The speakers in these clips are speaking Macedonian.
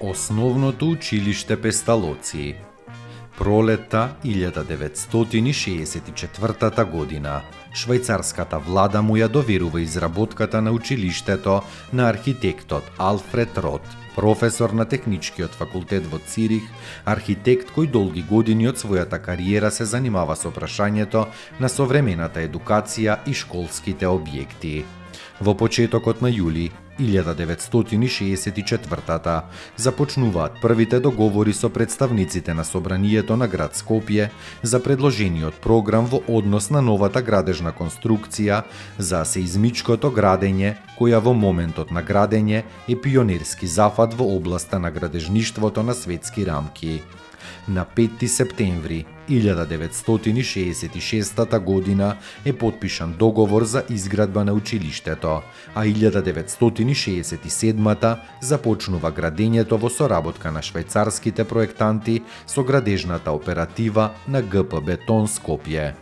Основното училиште Песталоци. Пролетта 1964 година, швајцарската влада му ја доверува изработката на училиштето на архитектот Алфред Рот, професор на Техничкиот факултет во Цирих, архитект кој долги години од својата кариера се занимава со прашањето на современата едукација и школските објекти. Во почетокот на јули 1964 започнуваат првите договори со представниците на Собранието на град Скопје за предложениот програм во однос на новата градежна конструкција за сеизмичкото градење, која во моментот на градење е пионерски зафат во областа на градежништвото на светски рамки. На 5 септември 1966 година е потпишан договор за изградба на училиштето, а 1967 започнува градењето во соработка на швајцарските проектанти со градежната оператива на ГП Бетон Скопје.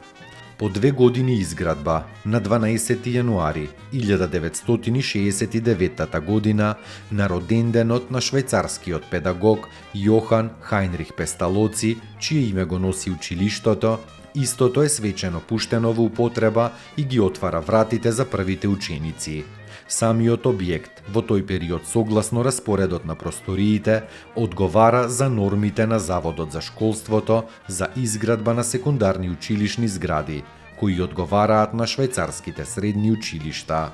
По 2 години изградба, на 12 јануари 1969 година, на роденденот на швајцарскиот педагог Јохан Хајнрих Песталоци, чие име го носи училиштото, истото е свечено пуштено во употреба и ги отвара вратите за првите ученици. Самиот објект во тој период согласно распоредот на просториите одговара за нормите на Заводот за школството за изградба на секундарни училишни згради, кои одговараат на швајцарските средни училишта.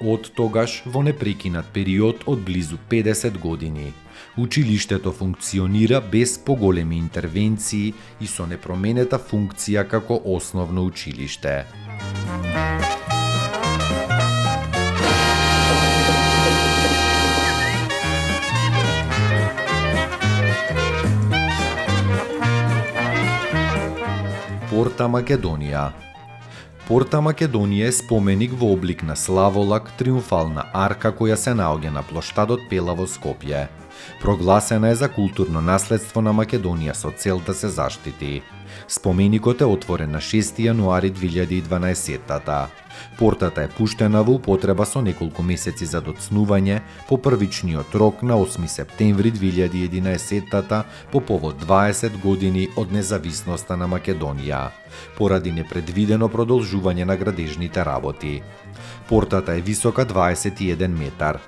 Од тогаш во непрекинат период од близу 50 години. Училиштето функционира без поголеми интервенции и со непроменета функција како основно училиште. Порта Македонија. Порта Македонија е споменик во облик на славолак, триумфална арка која се наоѓа на плоштадот Пела во Скопје. Прогласена е за културно наследство на Македонија со цел да се заштити. Споменикот е отворен на 6 јануари 2012. Портата е пуштена во употреба со неколку месеци за доцнување по првичниот рок на 8 септември 2011 по повод 20 години од независноста на Македонија, поради непредвидено продолжување на градежните работи. Портата е висока 21 метар.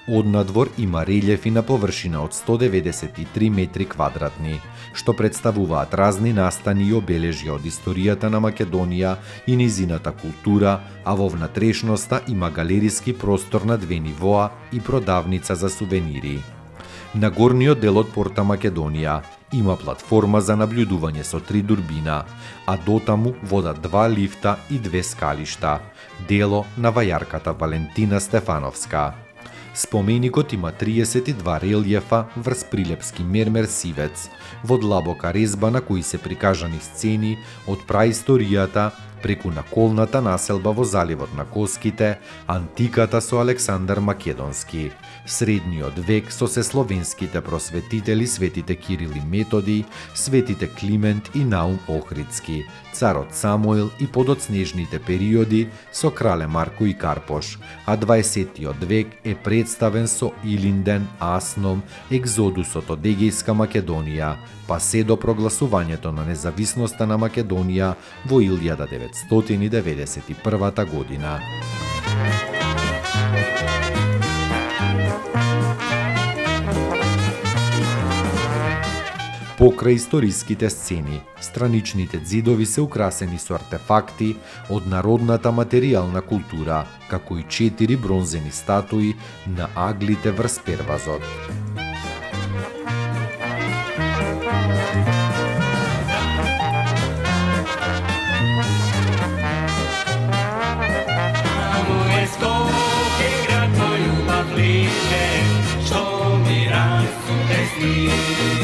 Однадвор има релјефи на површина од 193 метри квадратни, што представуваат разни настани и обележја од историјата на Македонија и нејзината култура, а во внатрешноста има галериски простор на 2 нивоа и продавница за сувенири. На горниот дел од Порта Македонија има платформа за наблюдување со 3 дурбина, а дотаму водат 2 лифта и 2 скалишта, дело на вајарката Валентина Стефановска. Споменикот има 32 релјефа врз прилепски мермер сивец, во длабока резба на кои се прикажани сцени од праисторијата преку наколната населба во заливот на Коските, антиката со Александар Македонски, средниот век со сесловенските просветители светите Кирил и Методи, светите Климент и Наум Охридски, царот Самуил и подоцнежните периоди со крале Марко и Карпош, а 20-тиот век е представен со Илинден, Асном, екзодусот од Егејска Македонија, па се до прогласувањето на независноста на Македонија во 1991 година. Покрај историските сцени, страничните ѕидови се украсени со артефакти од народната материјална култура, како и 4 бронзени статуи на аглите врз первазот. Што ми расу